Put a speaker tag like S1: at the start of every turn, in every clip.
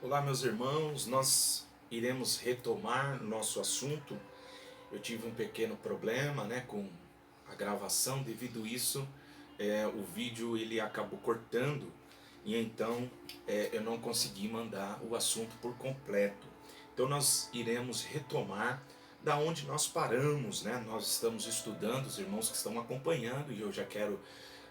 S1: Olá, meus irmãos, nós iremos retomar nosso assunto. Eu tive um pequeno problema, com a gravação, devido a isso, o vídeo ele acabou cortando e então eu não consegui mandar o assunto por completo. Então nós iremos retomar da onde nós paramos, Nós estamos estudando, os irmãos que estão acompanhando, e eu já quero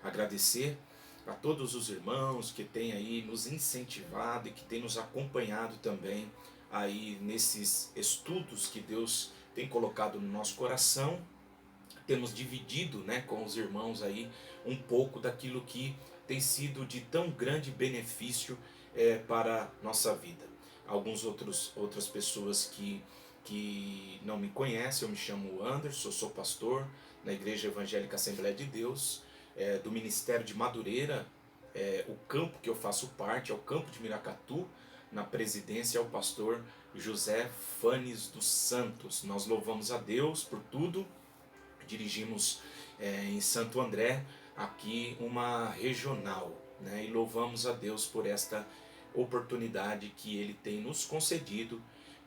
S1: agradecer a todos os irmãos que têm aí nos incentivado e que têm nos acompanhado também aí nesses estudos que Deus tem colocado no nosso coração. Temos dividido, com os irmãos aí um pouco daquilo que tem sido de tão grande benefício para a nossa vida. Outras pessoas que não me conhecem, eu me chamo Anderson, sou pastor na Igreja Evangélica Assembleia de Deus, do Ministério de Madureira. O campo que eu faço parte é o campo de Miracatu. Na presidência é o pastor José Fanes dos Santos. Nós louvamos a Deus por tudo. Dirigimos em Santo André aqui uma regional, e louvamos a Deus por esta oportunidade que Ele tem nos concedido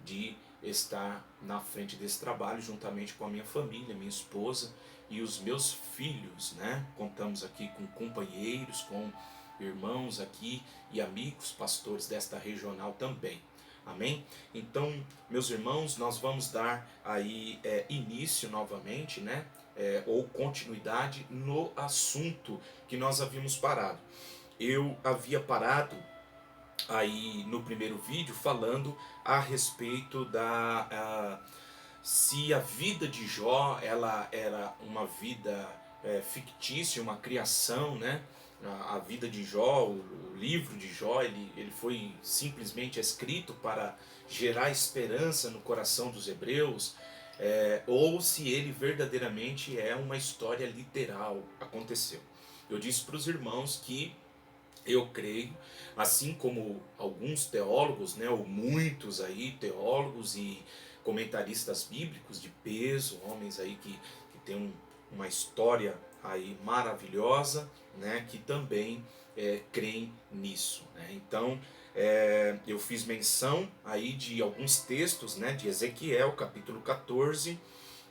S1: de estar na frente desse trabalho juntamente com a minha família, minha esposa e os meus filhos, Contamos aqui com companheiros, com irmãos aqui e amigos pastores desta regional também. Amém? Então, meus irmãos, nós vamos dar aí início novamente, ou continuidade no assunto que nós havíamos parado. Eu havia parado aí no primeiro vídeo falando a respeito se a vida de Jó ela era uma vida fictícia, uma criação, A vida de Jó, o livro de Jó, ele foi simplesmente escrito para gerar esperança no coração dos hebreus, ou se ele verdadeiramente é uma história literal, aconteceu. Eu disse para os irmãos que eu creio, assim como alguns teólogos, ou muitos aí teólogos e comentaristas bíblicos de peso, homens aí que têm uma história aí maravilhosa, que também creem nisso, Então, eu fiz menção aí de alguns textos, de Ezequiel, capítulo 14,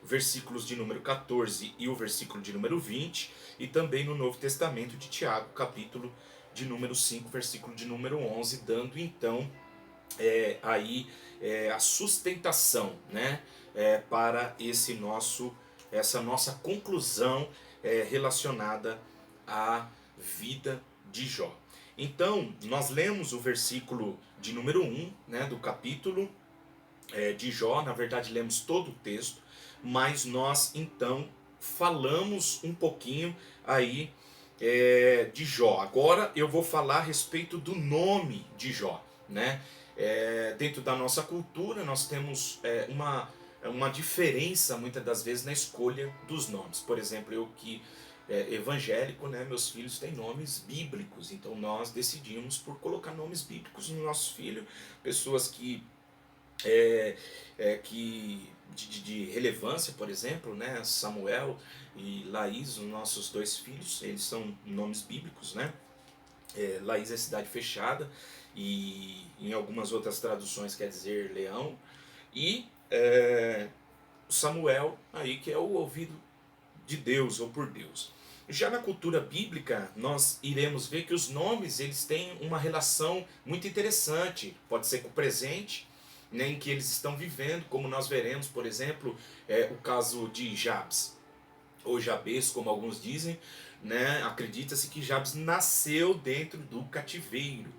S1: versículos de número 14 e o versículo de número 20, e também no Novo Testamento de Tiago, capítulo de número 5, versículo de número 11, dando então a sustentação, para essa nossa conclusão relacionada à vida de Jó. Então, nós lemos o versículo de número 1, do capítulo de Jó. Na verdade, lemos todo o texto, mas nós então falamos um pouquinho aí de Jó. Agora eu vou falar a respeito do nome de Jó, dentro da nossa cultura nós temos uma diferença muitas das vezes na escolha dos nomes. Por exemplo, eu que evangélico, meus filhos têm nomes bíblicos, então nós decidimos por colocar nomes bíblicos nos nossos filhos, pessoas de relevância, por exemplo, Samuel e Laís, os nossos dois filhos, eles são nomes bíblicos, Laís é cidade fechada, e em algumas outras traduções quer dizer leão, e Samuel aí que é o ouvido de Deus ou por Deus. Já na cultura bíblica, nós iremos ver que os nomes eles têm uma relação muito interessante. Pode ser com o presente, em que eles estão vivendo, como nós veremos, por exemplo, o caso de Jabes, ou Jabes, como alguns dizem, acredita-se que Jabes nasceu dentro do cativeiro,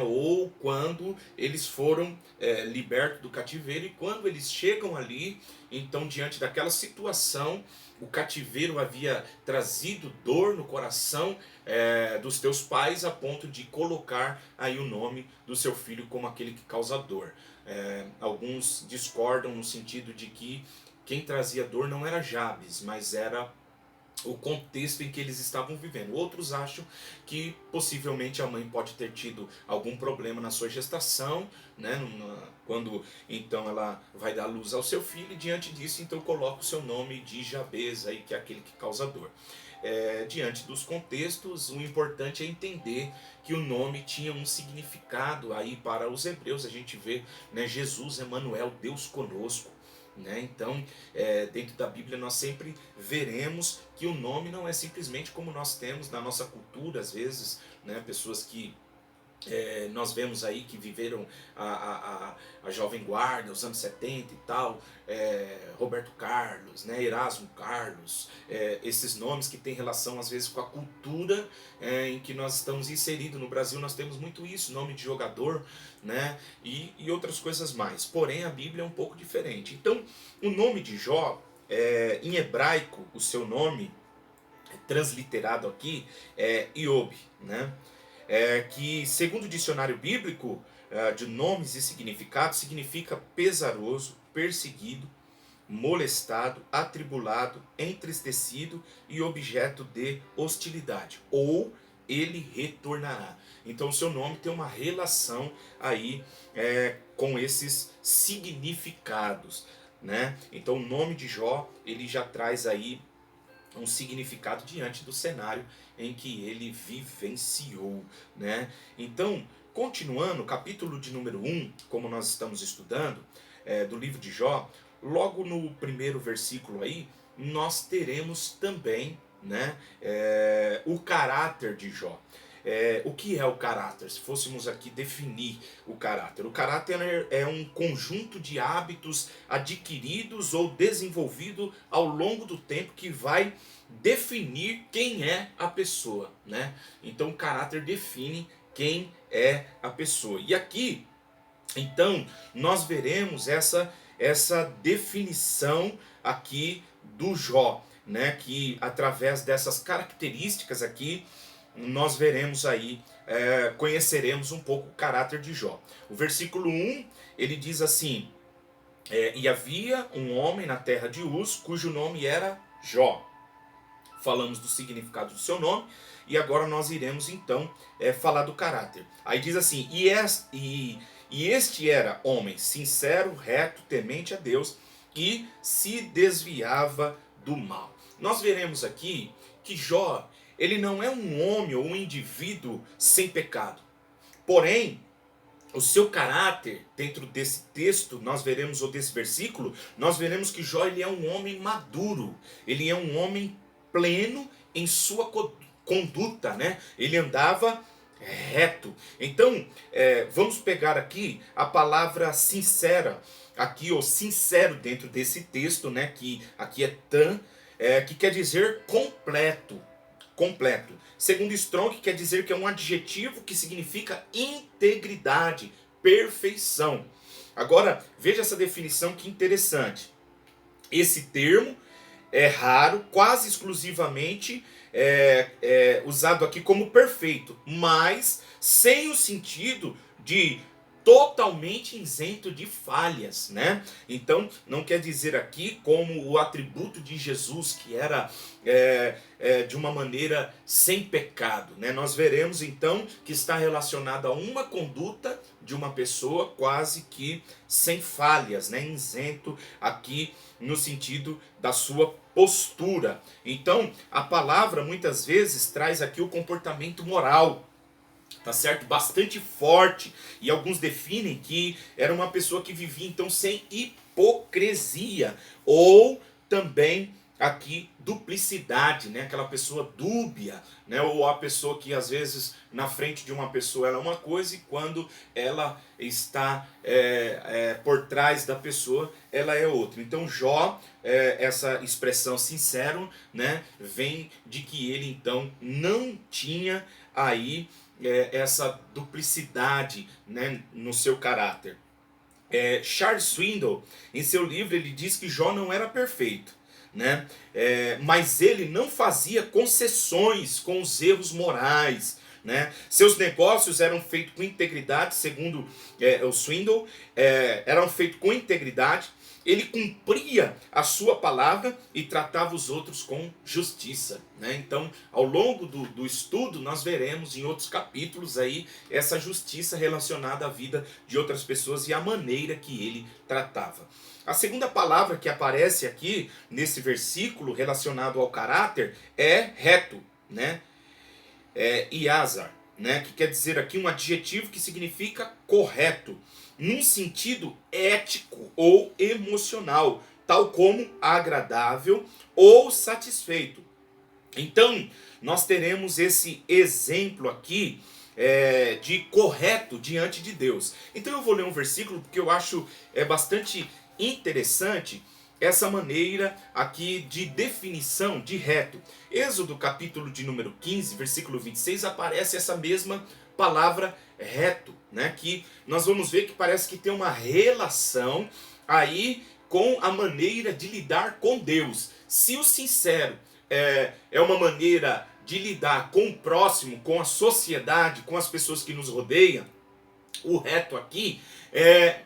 S1: ou quando eles foram libertos do cativeiro, e quando eles chegam ali, então diante daquela situação, o cativeiro havia trazido dor no coração dos teus pais, a ponto de colocar aí o nome do seu filho como aquele que causa dor. Alguns discordam no sentido de que quem trazia dor não era Jabes, mas era o contexto em que eles estavam vivendo. Outros acham que possivelmente a mãe pode ter tido algum problema na sua gestação, quando então ela vai dar luz ao seu filho, e diante disso então coloca o seu nome de Jabes, aí, que é aquele que causa dor. diante dos contextos, o importante é entender que o nome tinha um significado aí para os hebreus. A gente vê, né, Jesus, Emanuel, Deus conosco. Né? Então, dentro da Bíblia nós sempre veremos que o nome não é simplesmente como nós temos na nossa cultura, às vezes, né, pessoas que nós vemos aí que viveram a Jovem Guarda, os anos 70 e tal, Roberto Carlos, né, Erasmo Carlos, esses nomes que têm relação às vezes com a cultura em que nós estamos inseridos. No Brasil nós temos muito isso, nome de jogador, né, e outras coisas mais. Porém a Bíblia é um pouco diferente. Então o nome de Jó, em hebraico, o seu nome transliterado aqui é Iob, né? Que segundo o dicionário bíblico de nomes e significados, significa pesaroso, perseguido, molestado, atribulado, entristecido e objeto de hostilidade, ou ele retornará. Então o seu nome tem uma relação aí com esses significados, né? Então o nome de Jó, ele já traz aí um significado diante do cenário em que ele vivenciou, né? Então, continuando, capítulo de número 1, como nós estamos estudando, do livro de Jó, logo no primeiro versículo aí, nós teremos também, né, o caráter de Jó. O que é o caráter? Se fôssemos aqui definir o caráter é um conjunto de hábitos adquiridos ou desenvolvido ao longo do tempo que vai definir quem é a pessoa, né? Então o caráter define quem é a pessoa. E aqui, então, nós veremos essa definição aqui do Jó, né? Que através dessas características aqui nós veremos aí, conheceremos um pouco o caráter de Jó. O versículo 1, ele diz assim, e havia um homem na terra de Uz, cujo nome era Jó. Falamos do significado do seu nome, e agora nós iremos então falar do caráter. Aí diz assim, e este era homem sincero, reto, temente a Deus, e se desviava do mal. Nós veremos aqui que Jó, ele não é um homem ou um indivíduo sem pecado. Porém, o seu caráter, dentro desse texto, nós veremos, ou desse versículo, nós veremos que Jó, ele é um homem maduro. Ele é um homem pleno em sua conduta, né? Ele andava reto. Então, vamos pegar aqui a palavra sincera, aqui, ou sincero, dentro desse texto, né? Que aqui é tan, que quer dizer completo. Completo. Segundo Strong, quer dizer que é um adjetivo que significa integridade, perfeição. Agora, veja essa definição que interessante. Esse termo é raro, quase exclusivamente usado aqui como perfeito, mas sem o sentido de totalmente isento de falhas, né? Então, não quer dizer aqui como o atributo de Jesus, que era de uma maneira sem pecado, né? Nós veremos então que está relacionado a uma conduta de uma pessoa quase que sem falhas, né? Isento aqui no sentido da sua postura. Então, a palavra muitas vezes traz aqui o comportamento moral, tá certo? Bastante forte, e alguns definem que era uma pessoa que vivia então sem hipocrisia, ou também aqui duplicidade, né? Aquela pessoa dúbia, né? Ou a pessoa que às vezes na frente de uma pessoa ela é uma coisa, e quando ela está por trás da pessoa ela é outra. Então Jó, essa expressão sincero, né, vem de que ele então não tinha aí essa duplicidade, né, no seu caráter. Charles Swindoll, em seu livro, ele diz que Jó não era perfeito, né, mas ele não fazia concessões com os erros morais, né? Seus negócios eram feitos com integridade, segundo o Swindle, eram feitos com integridade. Ele cumpria a sua palavra e tratava os outros com justiça, né? Então, ao longo do estudo, nós veremos em outros capítulos aí essa justiça relacionada à vida de outras pessoas e a maneira que ele tratava. A segunda palavra que aparece aqui nesse versículo relacionado ao caráter é reto, né? Iazar, né? Que quer dizer aqui um adjetivo que significa correto, num sentido ético ou emocional, tal como agradável ou satisfeito. Então, nós teremos esse exemplo aqui de correto diante de Deus. Então eu vou ler um versículo porque eu acho bastante interessante essa maneira aqui de definição de reto. Êxodo capítulo de número 15, versículo 26, aparece essa mesma palavra reto, né? Que nós vamos ver que parece que tem uma relação aí com a maneira de lidar com Deus. Se o sincero é uma maneira de lidar com o próximo, com a sociedade, com as pessoas que nos rodeiam, o reto aqui é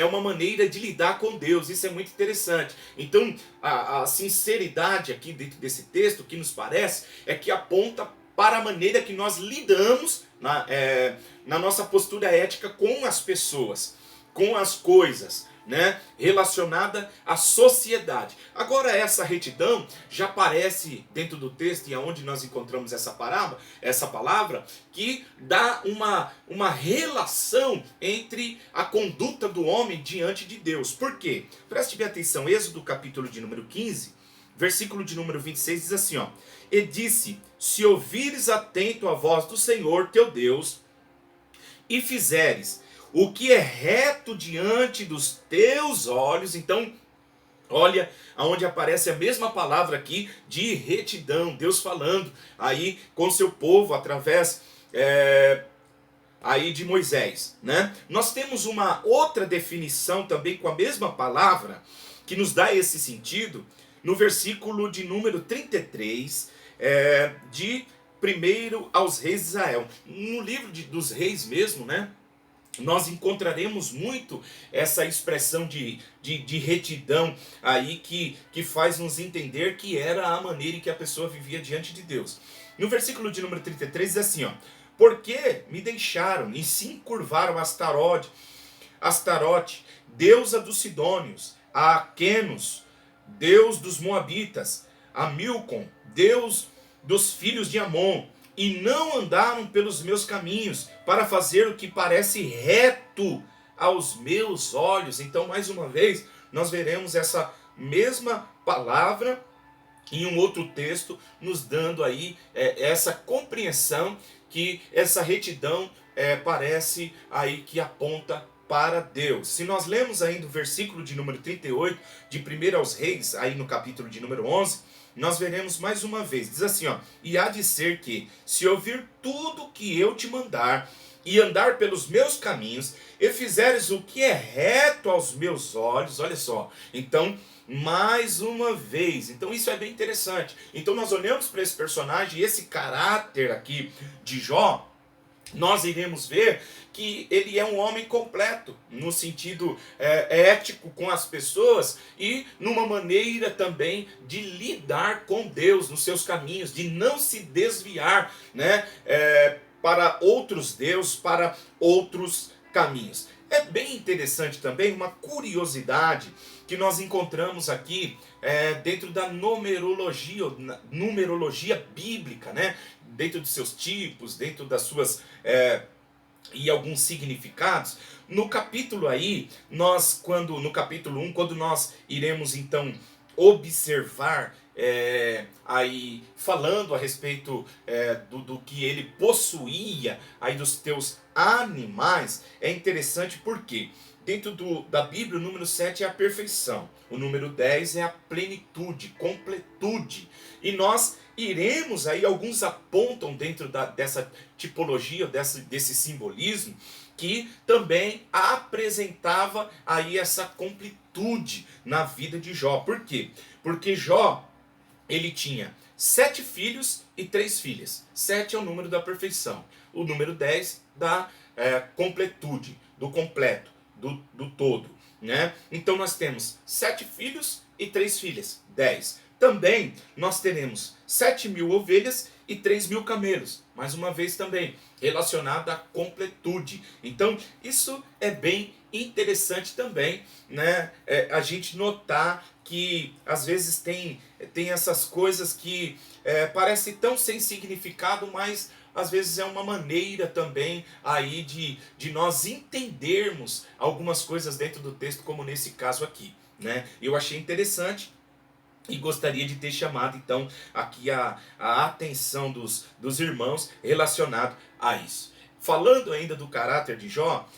S1: uma maneira de lidar com Deus. Isso é muito interessante. Então, a sinceridade aqui dentro desse texto, que nos parece, é que aponta para a maneira que nós lidamos na nossa postura ética com as pessoas, com as coisas, né, relacionada à sociedade. Agora, essa retidão já aparece dentro do texto, e aonde nós encontramos essa palavra que dá uma relação entre a conduta do homem diante de Deus. Por quê? Preste bem atenção, Êxodo capítulo de número 15, versículo de número 26 diz assim, ó: E disse, se ouvires atento a voz do Senhor teu Deus, e fizeres o que é reto diante dos teus olhos. Então, olha aonde aparece a mesma palavra aqui de retidão, Deus falando aí com seu povo através aí de Moisés, né? Nós temos uma outra definição também com a mesma palavra que nos dá esse sentido no versículo de número 33 de 1 aos Reis de Israel. No livro dos Reis mesmo, né? Nós encontraremos muito essa expressão de retidão aí que faz nos entender que era a maneira em que a pessoa vivia diante de Deus. No versículo de número 33 diz assim, ó: Porque me deixaram e se encurvaram a Astarote, deusa dos Sidônios, a Aquenos, deus dos Moabitas, a Milcom, deus dos filhos de Amon, e não andaram pelos meus caminhos, para fazer o que parece reto aos meus olhos. Então, mais uma vez, nós veremos essa mesma palavra em um outro texto, nos dando aí essa compreensão que essa retidão parece aí que aponta para Deus. Se nós lemos ainda o versículo de número 38, de 1 aos Reis, aí no capítulo de número 11, nós veremos mais uma vez, diz assim, ó: E há de ser que, se ouvir tudo que eu te mandar, e andar pelos meus caminhos, e fizeres o que é reto aos meus olhos, olha só, então, mais uma vez, então isso é bem interessante. Então nós olhamos para esse personagem, e esse caráter aqui de Jó, nós iremos ver que ele é um homem completo, no sentido ético com as pessoas e numa maneira também de lidar com Deus nos seus caminhos, de não se desviar, né, para outros deuses, para outros caminhos. É bem interessante também uma curiosidade que nós encontramos aqui dentro da numerologia bíblica, né? Dentro de seus tipos, dentro das suas e alguns significados. No capítulo aí, no capítulo 1, quando nós iremos então observar aí falando a respeito do que ele possuía aí dos teus animais, é interessante porque dentro da Bíblia o número 7 é a perfeição, o número 10 é a plenitude, completude, e nós iremos aí, alguns apontam dentro dessa tipologia, desse simbolismo, que também apresentava aí essa completude na vida de Jó. Por quê? Porque Jó, ele tinha 7 filhos e 3 filhas. 7 é o número da perfeição. O número 10 da completude, do completo, do todo, né? Então nós temos 7 filhos e 3 filhas, 10. Também nós teremos 7.000 ovelhas e 3.000 camelos, mais uma vez também relacionado à completude. Então isso é bem interessante também, né? A gente notar que às vezes tem essas coisas que parece tão sem significado, mas às vezes é uma maneira também aí de nós entendermos algumas coisas dentro do texto, como nesse caso aqui, né? Eu achei interessante e gostaria de ter chamado então aqui a atenção dos irmãos relacionado a isso. Falando ainda do caráter de Jó,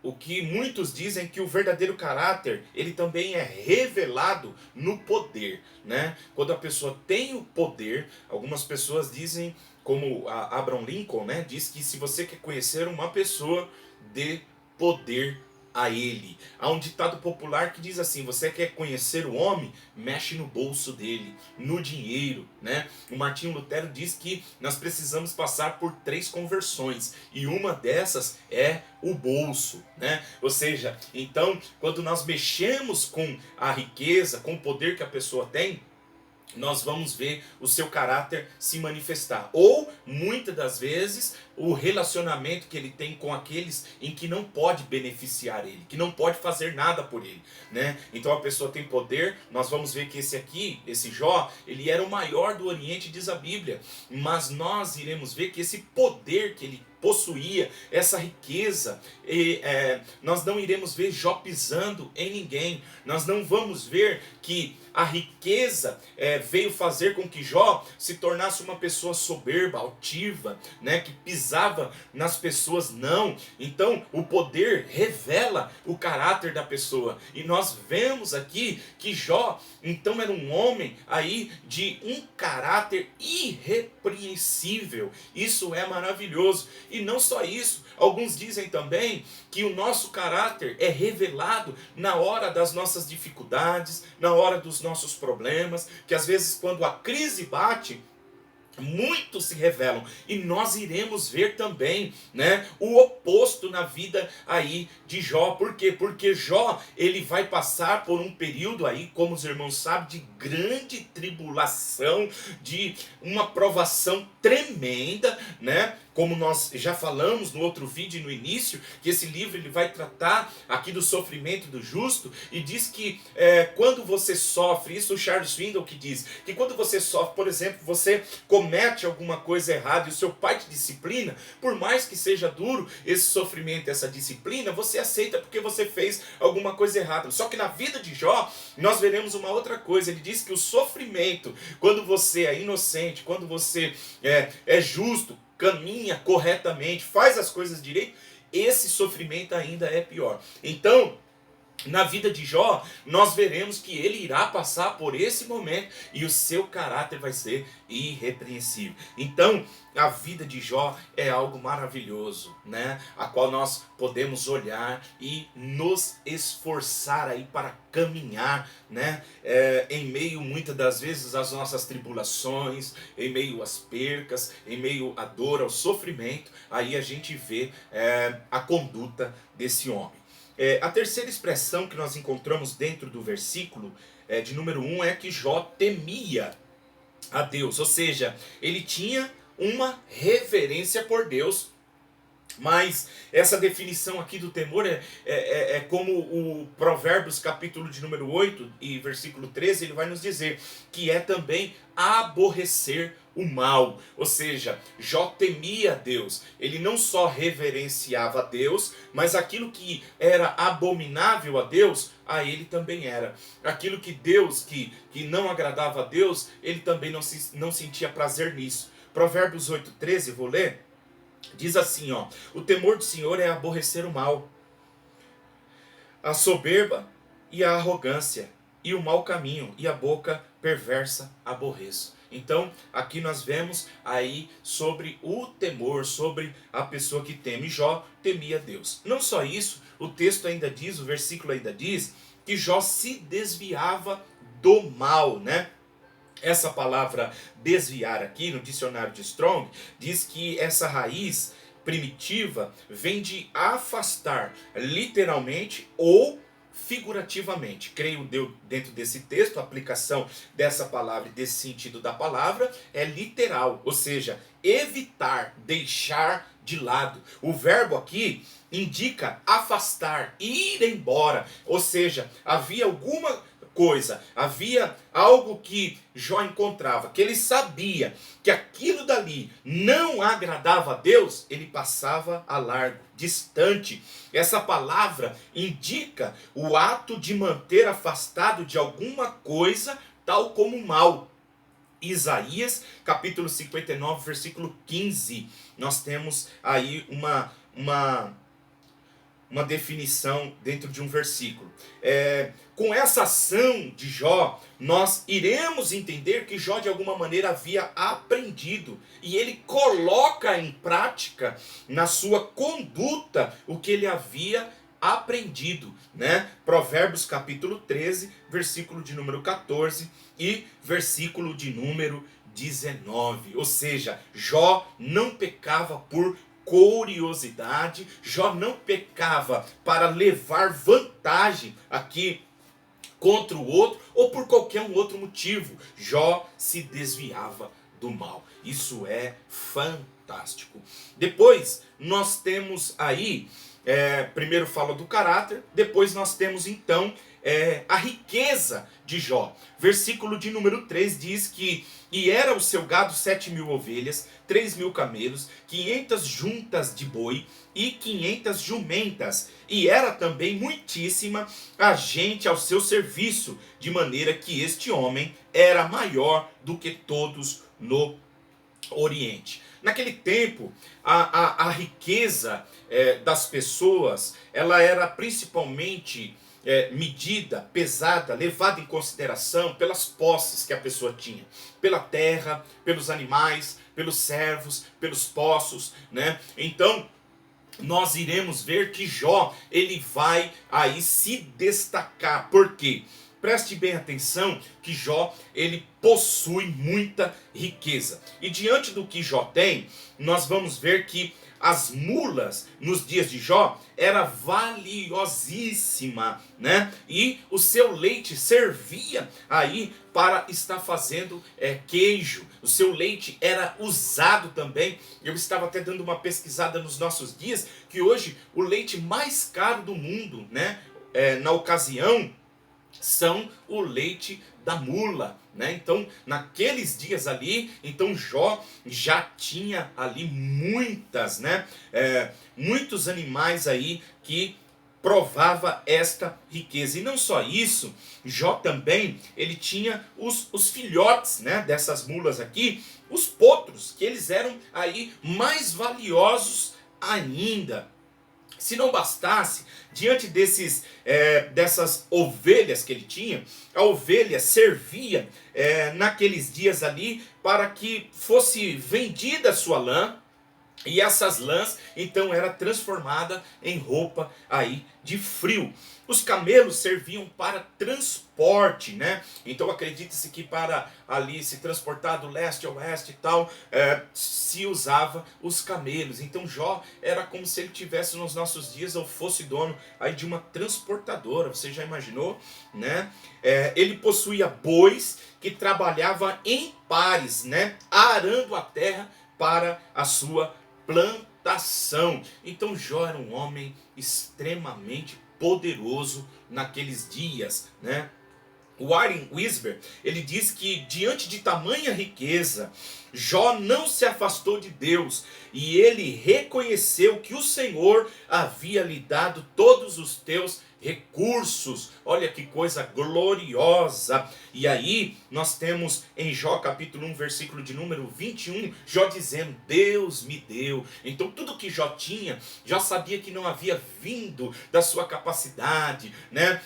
S1: o que muitos dizem que o verdadeiro caráter, ele também é revelado no poder, né? Quando a pessoa tem o poder, algumas pessoas dizem, como a Abraham Lincoln, né, diz que se você quer conhecer uma pessoa, dê poder a ele. Há um ditado popular que diz assim: você quer conhecer o homem? Mexe no bolso dele, no dinheiro, né? O Martinho Lutero diz que nós precisamos passar por 3 conversões, e uma dessas é o bolso, né? Ou seja, então, quando nós mexemos com a riqueza, com o poder que a pessoa tem, nós vamos ver o seu caráter se manifestar. Ou, muitas das vezes, o relacionamento que ele tem com aqueles em que não pode beneficiar ele, que não pode fazer nada por ele, né? Então a pessoa tem poder. Nós vamos ver que esse Jó, ele era o maior do Oriente, diz a Bíblia. Mas nós iremos ver que esse poder que ele possuía, essa riqueza, nós não iremos ver Jó pisando em ninguém. Nós não vamos ver que a riqueza veio fazer com que Jó se tornasse uma pessoa soberba, altiva, né, que pisava nas pessoas, não. Então o poder revela o caráter da pessoa, e nós vemos aqui que Jó então era um homem aí de um caráter irrepreensível. Isso é maravilhoso. E não só isso, alguns dizem também que o nosso caráter é revelado na hora das nossas dificuldades, na hora dos nossos problemas, que às vezes quando a crise bate, muitos se revelam, e nós iremos ver também, né, o oposto na vida aí de Jó. Por quê? Porque Jó, ele vai passar por um período aí, como os irmãos sabem, de grande tribulação, de uma provação tremenda, né? Como nós já falamos no outro vídeo no início, que esse livro ele vai tratar aqui do sofrimento do justo, e diz que quando você sofre, isso o Charles Swindoll que diz, que quando você sofre, por exemplo, você comete alguma coisa errada e o seu pai te disciplina, por mais que seja duro esse sofrimento, essa disciplina, você aceita porque você fez alguma coisa errada. Só que na vida de Jó, nós veremos uma outra coisa. Ele diz que o sofrimento, quando você é inocente, quando você é justo, caminha corretamente, faz as coisas direito, esse sofrimento ainda é pior. Então, na vida de Jó, nós veremos que ele irá passar por esse momento e o seu caráter vai ser irrepreensível. Então, a vida de Jó é algo maravilhoso, né? A qual nós podemos olhar e nos esforçar aí para caminhar, né? Em meio, muitas das vezes, às nossas tribulações, em meio às percas, em meio à dor, ao sofrimento, aí a gente vê a conduta desse homem. A terceira expressão que nós encontramos dentro do versículo de número 1 é que Jó temia a Deus, ou seja, ele tinha uma reverência por Deus. Mas essa definição aqui do temor é como o Provérbios capítulo de número 8 e versículo 13, ele vai nos dizer que é também aborrecer o mal. Ou seja, Jó temia a Deus. Ele não só reverenciava a Deus, mas aquilo que era abominável a Deus, a ele também era. Aquilo que que não agradava a Deus, ele também não sentia prazer nisso. Provérbios 8:13, vou ler. Diz assim, ó: o temor do Senhor é aborrecer o mal, a soberba e a arrogância, e o mau caminho, e a boca perversa aborreço. Então, aqui nós vemos aí sobre o temor, sobre a pessoa que teme. Jó temia Deus. Não só isso, o texto ainda diz, o versículo ainda diz, que Jó se desviava do mal, né? Essa palavra desviar aqui no dicionário de Strong diz que essa raiz primitiva vem de afastar, literalmente ou figurativamente. Creio dentro desse texto, a aplicação dessa palavra e desse sentido da palavra é literal, ou seja, evitar, deixar de lado. O verbo aqui indica afastar, ir embora, ou seja, havia alguma coisa, havia algo que Jó encontrava, que ele sabia que aquilo dali não agradava a Deus, ele passava a largo, distante. Essa palavra indica o ato de manter afastado de alguma coisa, tal como o mal. Isaías, capítulo 59, versículo 15, nós temos aí uma definição dentro de um versículo. Com essa ação de Jó, nós iremos entender que Jó de alguma maneira havia aprendido e ele coloca em prática na sua conduta o que ele havia aprendido, né? Provérbios capítulo 13, versículo de número 14 e versículo de número 19. Ou seja, Jó não pecava por curiosidade, Jó não pecava para levar vantagem aqui contra o outro ou por qualquer um outro motivo. Jó se desviava do mal. Isso é fantástico. Depois nós temos aí, primeiro fala do caráter, depois nós temos então a riqueza de Jó. Versículo de número 3 diz que: e era o seu gado 7.000 ovelhas, 3.000 camelos, 500 juntas de boi e 500 jumentas. E era também muitíssima a gente ao seu serviço, de maneira que este homem era maior do que todos no Oriente. Naquele tempo, a riqueza das pessoas, ela era principalmente medida, pesada, levada em consideração pelas posses que a pessoa tinha, pela terra, pelos animais, pelos servos, pelos poços, né? Então, nós iremos ver que Jó, ele vai aí se destacar. Por quê? Preste bem atenção que Jó, ele possui muita riqueza. E diante do que Jó tem, nós vamos ver que as mulas nos dias de Jó era valiosíssima, né? E o seu leite servia aí para estar fazendo queijo. O seu leite era usado também. Eu estava até dando uma pesquisada nos nossos dias que hoje o leite mais caro do mundo, né? Na ocasião, são o leite da mula, né? Então, naqueles dias ali, então Jó já tinha ali muitas, né? Muitos animais aí que provava esta riqueza. E não só isso, Jó também, ele tinha os filhotes, né, dessas mulas aqui, os potros, que eles eram aí mais valiosos ainda. Se não bastasse, diante dessas ovelhas que ele tinha, a ovelha servia naqueles dias ali para que fosse vendida a sua lã, e essas lãs então era transformada em roupa aí de frio. Os camelos serviam para transporte, né? Então acredita-se que para ali se transportar do leste ao oeste e tal, se usava os camelos. Então Jó era como se ele tivesse nos nossos dias ou fosse dono aí de uma transportadora. Você já imaginou, né? Ele possuía bois que trabalhavam em pares, né? Arando a terra para a sua plantação. Então Jó era um homem extremamente poderoso naqueles dias, né? O Warren Wiersbe, ele diz que diante de tamanha riqueza, Jó não se afastou de Deus e ele reconheceu que o Senhor havia lhe dado todos os teus recursos. Olha que coisa gloriosa. E aí nós temos em Jó capítulo 1, versículo de número 21, Jó dizendo: Deus me deu. Então tudo que Jó tinha, Jó sabia que não havia vindo da sua capacidade, né?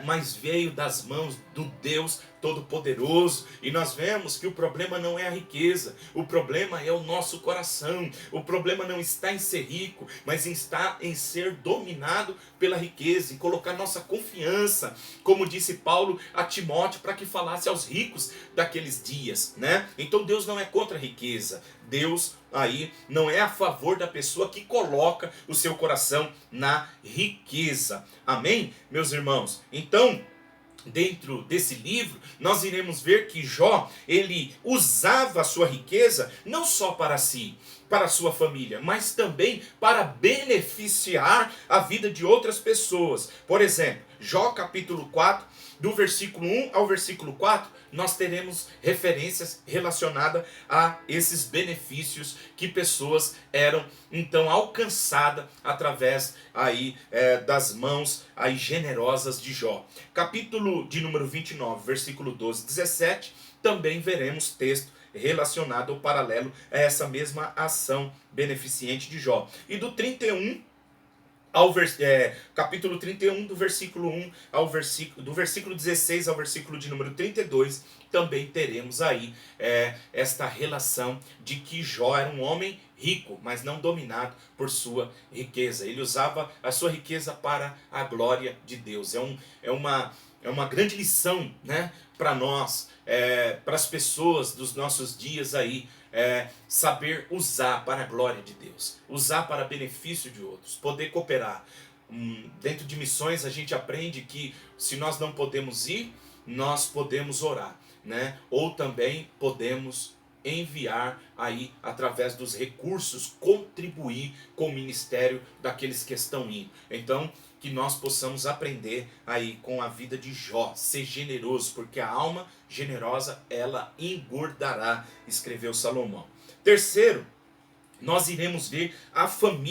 S1: Mas veio das mãos do Deus Todo-Poderoso. E nós vemos que o problema não é a riqueza, o problema é o nosso coração. O problema não está em ser rico, mas está em ser dominado pela riqueza, em colocar nossa confiança, como disse Paulo a Timóteo, para que falasse aos ricos daqueles dias, né? Então Deus não é contra a riqueza. Deus aí não é a favor da pessoa que coloca o seu coração na riqueza. Amém, meus irmãos? Então, dentro desse livro, nós iremos ver que Jó, ele usava a sua riqueza não só para si, para a sua família, mas também para beneficiar a vida de outras pessoas. Por exemplo, Jó capítulo 4, do versículo 1 ao versículo 4, nós teremos referências relacionadas a esses benefícios que pessoas eram então alcançadas através aí das mãos aí generosas de Jó. Capítulo de número 29, versículo 12 e 17, também veremos texto relacionado ou paralelo a essa mesma ação beneficente de Jó. E do 31 capítulo 31, do versículo 1 ao do versículo 16 ao versículo de número 32, também teremos aí esta relação de que Jó era um homem rico, mas não dominado por sua riqueza. Ele usava a sua riqueza para a glória de Deus. É uma grande lição, né, para nós, para as pessoas dos nossos dias aí, saber usar para a glória de Deus, usar para benefício de outros, poder cooperar. Dentro de missões a gente aprende que se nós não podemos ir, nós podemos orar, né? Ou também podemos enviar aí através dos recursos, contribuir com o ministério daqueles que estão indo. Então, que nós possamos aprender aí com a vida de Jó, ser generoso, porque a alma generosa ela engordará, escreveu Salomão. Terceiro, nós iremos ver a família